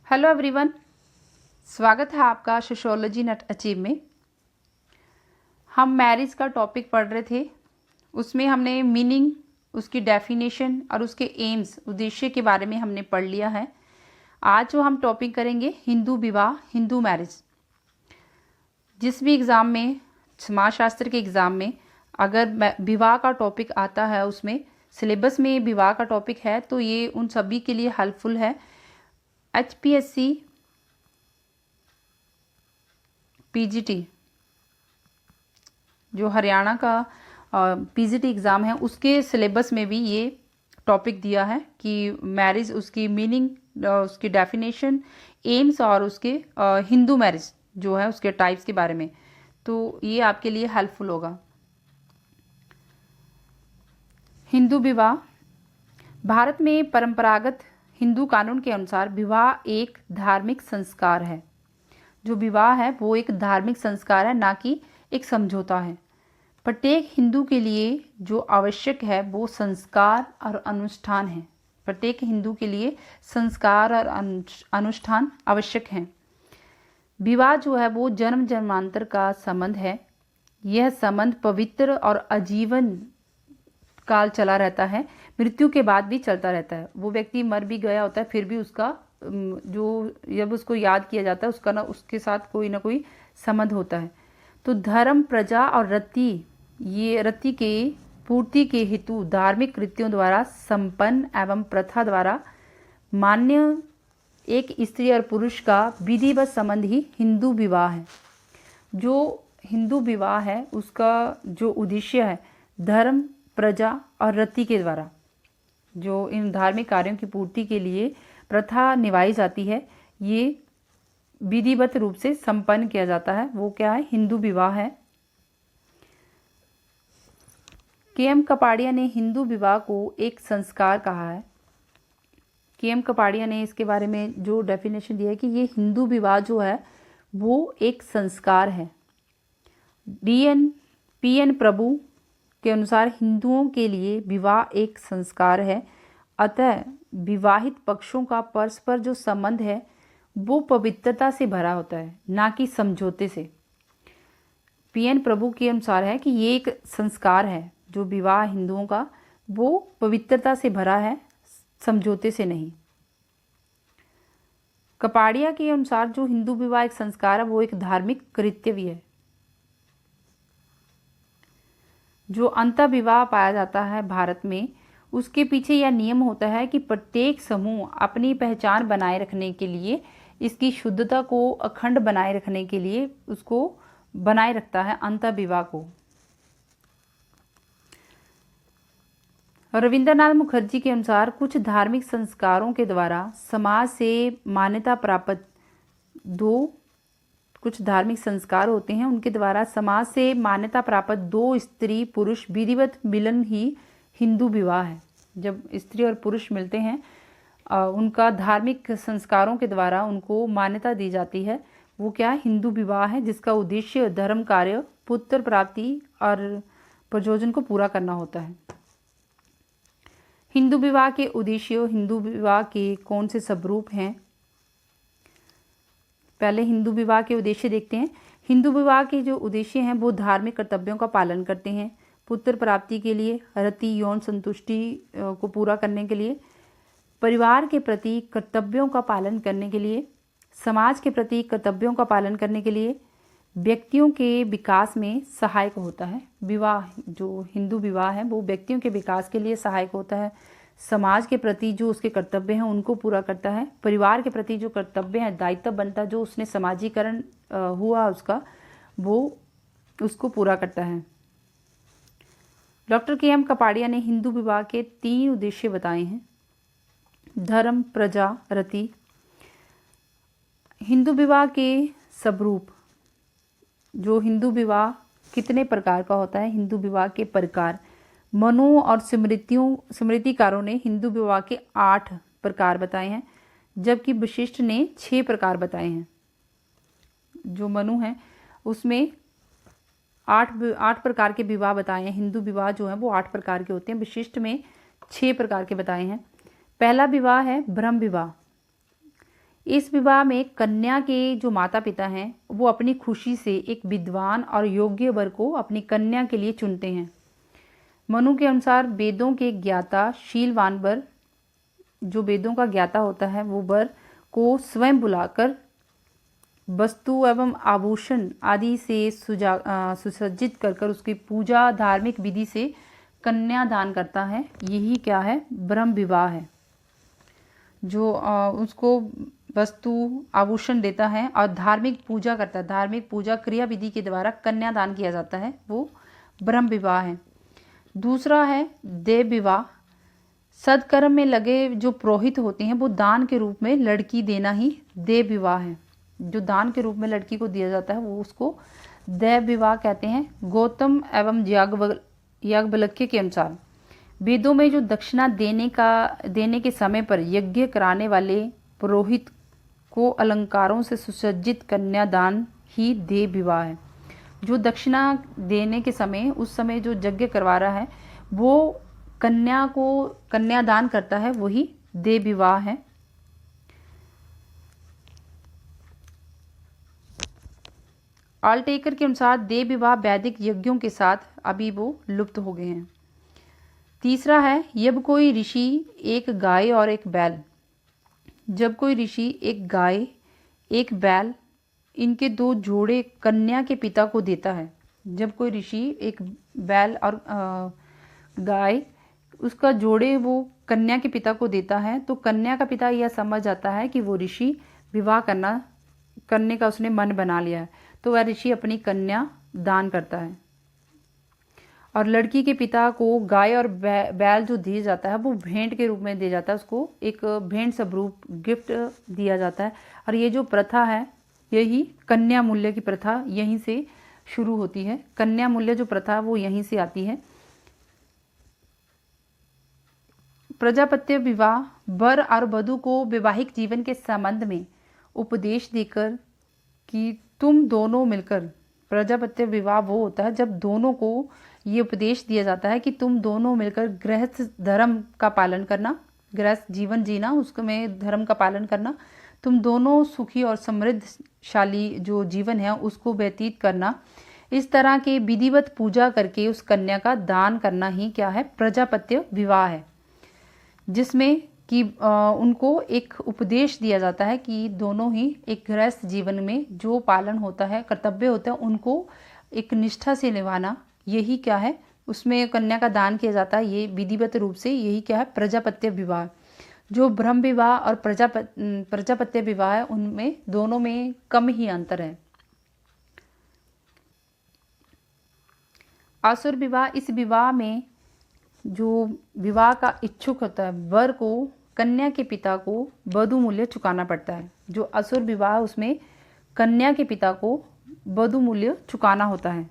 Hello everyone, स्वागत है आपका सोशियोलॉजी नट अचीव में। हम मैरिज का टॉपिक पढ़ रहे थे। उसमें हमने मीनिंग, उसकी डेफिनेशन और उसके एम्स, उद्देश्य के बारे में हमने पढ़ लिया है। आज जो हम टॉपिक करेंगे हिंदू विवाह, हिंदू मैरिज। जिस भी एग्ज़ाम में, समाजशास्त्र के एग्ज़ाम में अगर विवाह का टॉपिक आता है, उसमें सिलेबस में विवाह का टॉपिक है, तो ये उन सभी के लिए हेल्पफुल है। HPSC PGT जो हरियाणा का PGT एग्ज़ाम है, उसके सिलेबस में भी ये टॉपिक दिया है कि मैरिज, उसकी मीनिंग, उसकी डेफिनेशन, एम्स और उसके हिंदू मैरिज जो है उसके टाइप्स के बारे में। तो ये आपके लिए हेल्पफुल होगा। हिंदू विवाह। भारत में परंपरागत हिंदू कानून के अनुसार विवाह एक धार्मिक संस्कार है। जो विवाह है वो एक धार्मिक संस्कार है, ना कि एक समझौता है। प्रत्येक हिंदू के लिए जो आवश्यक है वो संस्कार और अनुष्ठान है। प्रत्येक हिंदू के लिए संस्कार और अनुष्ठान आवश्यक हैं। विवाह जो है वो जन्म जन्मांतर का संबंध है। यह संबंध पवित्र और आजीवन काल चला रहता है, मृत्यु के बाद भी चलता रहता है। वो व्यक्ति मर भी गया होता है, फिर भी उसका जो जब उसको याद किया जाता है, उसका ना उसके साथ कोई ना कोई संबंध होता है। तो धर्म, प्रजा और रति के पूर्ति के हेतु धार्मिक कृत्यों द्वारा संपन्न एवं प्रथा द्वारा मान्य एक स्त्री और पुरुष का विधिवत संबंध ही हिंदू विवाह है। जो हिंदू विवाह है उसका जो उद्देश्य है, धर्म, प्रजा और रति के द्वारा जो इन धार्मिक कार्यों की पूर्ति के लिए प्रथा निभाई जाती है, ये विधिवत रूप से संपन्न किया जाता है। वो क्या है? हिंदू विवाह है। KM कपाड़िया ने हिंदू विवाह को एक संस्कार कहा है। KM कपाड़िया ने इसके बारे में जो डेफिनेशन दिया है कि ये हिंदू विवाह जो है वो एक संस्कार है। PN प्रभु के अनुसार हिंदुओं के लिए विवाह एक संस्कार है। अतः विवाहित पक्षों का परस्पर जो संबंध है वो पवित्रता से भरा होता है, ना कि समझौते से। PN प्रभु के अनुसार है कि ये एक संस्कार है, जो विवाह हिंदुओं का वो पवित्रता से भरा है, समझौते से नहीं। कपाड़िया के अनुसार जो हिंदू विवाह एक संस्कार है वो एक धार्मिक कृत्य भी है। जो अंतः विवाह पाया जाता है भारत में, उसके पीछे यह नियम होता है कि प्रत्येक समूह अपनी पहचान बनाए रखने के लिए, इसकी शुद्धता को अखंड बनाए रखने के लिए उसको बनाए रखता है अंतः विवाह को। रविंद्रनाथ मुखर्जी के अनुसार कुछ धार्मिक संस्कारों के द्वारा समाज से मान्यता प्राप्त कुछ धार्मिक संस्कार होते हैं, उनके द्वारा समाज से मान्यता प्राप्त दो स्त्री पुरुष विधिवत मिलन ही हिंदू विवाह है। जब स्त्री और पुरुष मिलते हैं, उनका धार्मिक संस्कारों के द्वारा उनको मान्यता दी जाती है, वो क्या है? हिंदू विवाह है, जिसका उद्देश्य धर्म कार्य, पुत्र प्राप्ति और प्रयोजन को पूरा करना होता है। हिंदू विवाह के उद्देश्य, हिंदू विवाह के कौन से स्वरूप हैं? पहले हिंदू विवाह के उद्देश्य देखते हैं। हिंदू विवाह के जो उद्देश्य हैं वो धार्मिक कर्तव्यों का पालन करते हैं, पुत्र प्राप्ति के लिए, रति यौन संतुष्टि को पूरा करने के लिए, परिवार के प्रति कर्तव्यों का पालन करने के लिए, समाज के प्रति कर्तव्यों का पालन करने के लिए, व्यक्तियों के विकास में सहायक होता है। विवाह जो हिंदू विवाह है वो व्यक्तियों के विकास के लिए सहायक होता है, समाज के प्रति जो उसके कर्तव्य हैं उनको पूरा करता है, परिवार के प्रति जो कर्तव्य है, दायित्व बनता जो उसने समाजीकरण हुआ उसका, वो उसको पूरा करता है। डॉक्टर KM कपाड़िया ने हिंदू विवाह के 3 उद्देश्य बताए हैं: धर्म, प्रजा, रति। हिंदू विवाह के स्वरूप, जो हिंदू विवाह कितने प्रकार का होता है, हिंदू विवाह के प्रकार। मनु और स्मृतिकारों ने हिंदू विवाह के 8 प्रकार बताए हैं, जबकि वशिष्ठ ने 6 प्रकार बताए हैं। जो मनु है उसमें 8 प्रकार के विवाह बताए हैं। हिंदू विवाह जो है वो 8 प्रकार के होते हैं, वशिष्ठ में 6 प्रकार के बताए हैं। पहला विवाह है ब्रह्म विवाह। इस विवाह में कन्या के जो माता पिता हैं वो अपनी खुशी से एक विद्वान और योग्य वर को अपनी कन्या के लिए चुनते हैं। मनु के अनुसार वेदों के ज्ञाता शीलवान वर, जो वेदों का ज्ञाता होता है, वो वर को स्वयं बुलाकर वस्तु एवं आभूषण आदि से सुसज्जित कर उसकी पूजा धार्मिक विधि से कन्यादान करता है। यही क्या है? ब्रह्म विवाह है। जो उसको वस्तु आभूषण देता है और धार्मिक पूजा करता है, धार्मिक पूजा क्रिया विधि के द्वारा कन्यादान किया जाता है, वो ब्रह्म विवाह है। दूसरा है देव विवाह। सदकर्म में लगे जो पुरोहित होते हैं वो दान के रूप में लड़की देना ही देव विवाह है। जो दान के रूप में लड़की को दिया जाता है वो उसको देव विवाह कहते हैं। गौतम एवं याज्ञवल्क्य के अनुसार वेदों में जो दक्षिणा देने के समय पर यज्ञ कराने वाले पुरोहित को अलंकारों से सुसज्जित कन्यादान ही देव विवाह है। जो दक्षिणा देने के समय, उस समय जो यज्ञ करवा रहा है वो कन्या को कन्यादान करता है, वही देव विवाह है। आल्टेकर के अनुसार देव विवाह वैदिक यज्ञों के साथ अभी वो लुप्त हो गए हैं। तीसरा है जब कोई ऋषि एक गाय और एक बैल, जब कोई ऋषि एक गाय एक बैल इनके दो जोड़े कन्या के पिता को देता है। जब कोई ऋषि एक बैल और गाय उसका जोड़े वो कन्या के पिता को देता है तो कन्या का पिता यह समझ जाता है कि वो ऋषि विवाह करने का उसने मन बना लिया है, तो वह ऋषि अपनी कन्या दान करता है। और लड़की के पिता को गाय और बैल जो दिया जाता है वो भेंट के रूप में दिया जाता है, उसको एक भेंट स्वरूप गिफ्ट दिया जाता है। और ये जो प्रथा है, यही कन्या मूल्य की प्रथा यहीं से शुरू होती है। कन्या मूल्य जो प्रथा वो यहीं से आती है। प्रजापत्य विवाह वर और वधू को वैवाहिक जीवन के संबंध में उपदेश देकर कि तुम दोनों मिलकर, प्रजापत्य विवाह वो होता है जब दोनों को ये उपदेश दिया जाता है कि तुम दोनों मिलकर गृहस्थ धर्म का पालन करना, गृहस्थ जीवन जीना, उसमें धर्म का पालन करना, तुम दोनों सुखी और समृद्धशाली जो जीवन है उसको व्यतीत करना। इस तरह के विधिवत पूजा करके उस कन्या का दान करना ही क्या है? प्रजापत्य विवाह है, जिसमें कि उनको एक उपदेश दिया जाता है कि दोनों ही एक गृहस्थ जीवन में जो पालन होता है, कर्तव्य होता है, उनको एक निष्ठा से निभाना, यही क्या है? उसमें कन्या का दान किया जाता है। ये विधिवत रूप से यही क्या है? प्रजापत्य विवाह। जो ब्रह्म विवाह और प्रजापत्य विवाह है उनमें दोनों में कम ही अंतर है। आसुर विवाह, इस विवाह में जो विवाह का इच्छुक होता है वर को कन्या के पिता को वधू मूल्य चुकाना पड़ता है। जो असुर विवाह उसमें कन्या के पिता को वधू मूल्य चुकाना होता है।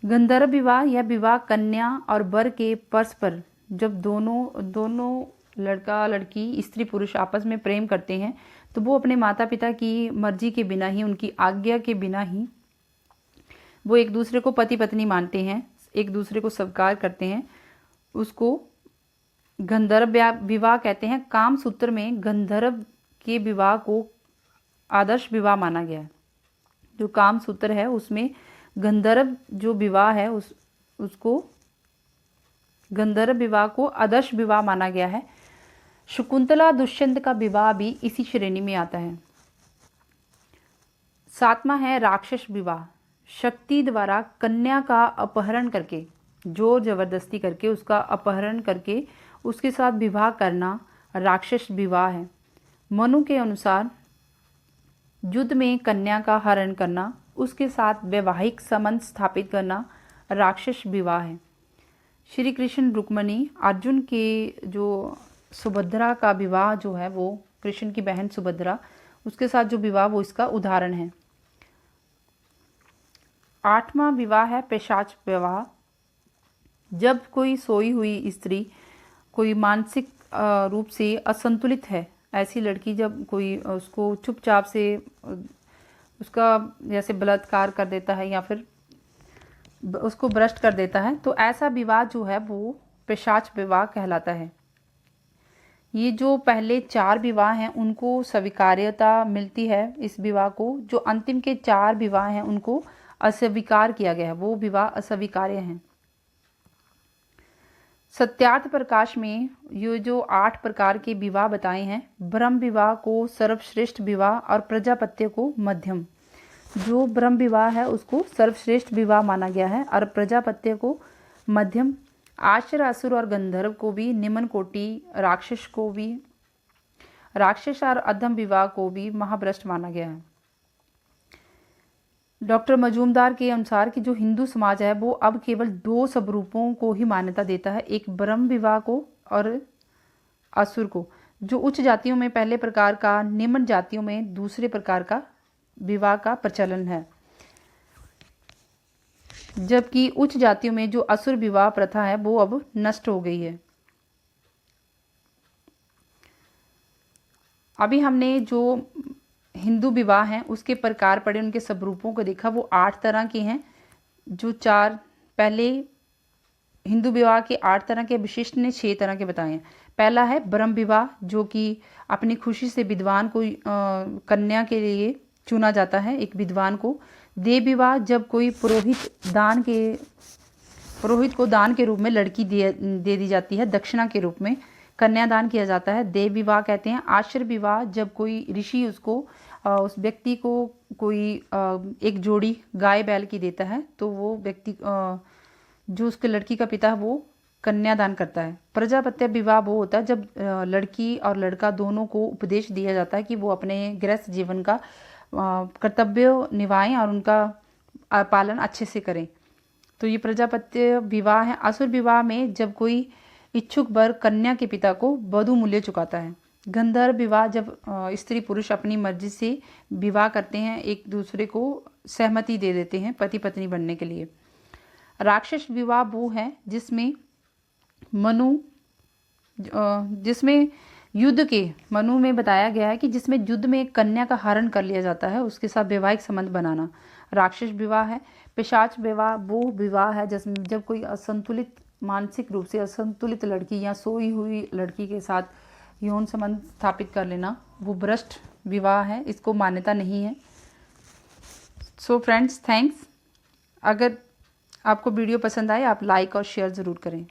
गंधर्व विवाह, यह विवाह कन्या और वर के परस्पर, जब दोनों लड़का लड़की स्त्री पुरुष आपस में प्रेम करते हैं तो वो अपने माता पिता की मर्जी के बिना ही, उनकी आज्ञा के बिना ही वो एक दूसरे को पति पत्नी मानते हैं, एक दूसरे को स्वीकार करते हैं, उसको गंधर्व विवाह कहते हैं। काम सूत्र में गंधर्व के विवाह को आदर्श विवाह माना गया है। जो काम सूत्र है उसमें गंधर्व जो विवाह है उसको गंधर्व विवाह को आदर्श विवाह माना गया है। शकुंतला दुष्यंत का विवाह भी इसी श्रेणी में आता है। सातवां है राक्षस विवाह। शक्ति द्वारा कन्या का अपहरण करके, जोर जबरदस्ती करके उसका अपहरण करके उसके साथ विवाह करना राक्षस विवाह है। मनु के अनुसार युद्ध में कन्या का हरण करना, उसके साथ वैवाहिक संबंध स्थापित करना राक्षस विवाह है। श्री कृष्ण रुक्मणी अर्जुन के जो सुभद्रा का विवाह जो है वो कृष्ण की बहन सुभद्रा, उसके साथ जो विवाह वो इसका उदाहरण है। आठवां विवाह है पिशाच विवाह। जब कोई सोई हुई स्त्री, कोई मानसिक रूप से असंतुलित है, ऐसी लड़की जब कोई उसको चुपचाप से उसका जैसे बलात्कार कर देता है या फिर उसको भ्रष्ट कर देता है, तो ऐसा विवाह जो है वो पिशाच विवाह कहलाता है। ये जो पहले 4 विवाह हैं उनको स्वीकार्यता मिलती है इस विवाह को, जो अंतिम के 4 विवाह हैं उनको अस्वीकार किया गया है, वो विवाह अस्वीकार्य हैं। सत्यार्थ प्रकाश में ये जो 8 प्रकार के विवाह बताए हैं, ब्रह्म विवाह को सर्वश्रेष्ठ विवाह और प्रजापत्य को मध्यम। जो ब्रह्म विवाह है उसको सर्वश्रेष्ठ विवाह माना गया है और प्रजापत्य को मध्यम। आश्चर्य, असुर और गंधर्व को भी निम्न कोटि, राक्षस और अधम विवाह को भी महाभ्रष्ट माना गया है। डॉक्टर मजूमदार के अनुसार कि जो हिंदू समाज है वो अब केवल 2 स्वरूपों को ही मान्यता देता है, एक ब्रह्म विवाह को और असुर को। जो उच्च जातियों में पहले प्रकार का, निम्न जातियों में दूसरे प्रकार का विवाह का प्रचलन है, जबकि उच्च जातियों में जो असुर विवाह प्रथा है वो अब नष्ट हो गई है। अभी हमने जो हिंदू विवाह हैं उसके प्रकार पढ़े, उनके स्वरूपों को देखा, वो 8 तरह के हैं। जो 4 पहले हिंदू विवाह के 8 तरह के, विशिष्ट ने 6 तरह के बताए हैं। पहला है ब्रह्म विवाह, जो कि अपनी खुशी से विद्वान को कन्या के लिए चुना जाता है, एक विद्वान को। देव विवाह, जब कोई पुरोहित को दान के रूप में लड़की दे दी जाती है, दक्षिणा के रूप में कन्यादान किया जाता है, देव विवाह कहते हैं। आश्चर्य विवाह, जब कोई ऋषि उस व्यक्ति को कोई एक जोड़ी गाय बैल की देता है, तो वो व्यक्ति जो उसके लड़की का पिता है वो कन्यादान करता है। प्रजापत्य विवाह वो होता है जब लड़की और लड़का दोनों को उपदेश दिया जाता है कि वो अपने गृहस्थ जीवन का कर्तव्य निभाएं और उनका पालन अच्छे से करें, तो ये प्रजापत्य विवाह है। असुर विवाह में जब कोई इच्छुक वर कन्या के पिता को वधू मूल्य चुकाता है। गंधर्व विवाह, जब स्त्री पुरुष अपनी मर्जी से विवाह करते हैं, एक दूसरे को सहमति दे देते हैं पति पत्नी बनने के लिए। राक्षस विवाह वो है जिसमें मनु में बताया गया है कि जिसमें युद्ध में एक कन्या का हरण कर लिया जाता है, उसके साथ वैवाहिक संबंध बनाना राक्षस विवाह है। पिशाच विवाह वो विवाह है जिसमें जब कोई असंतुलित, मानसिक रूप से असंतुलित लड़की या सोई हुई लड़की के साथ यौन संबंध स्थापित कर लेना, वो भ्रष्ट विवाह है, इसको मान्यता नहीं है। So friends, thanks. अगर आपको वीडियो पसंद आए आप लाइक और शेयर ज़रूर करें।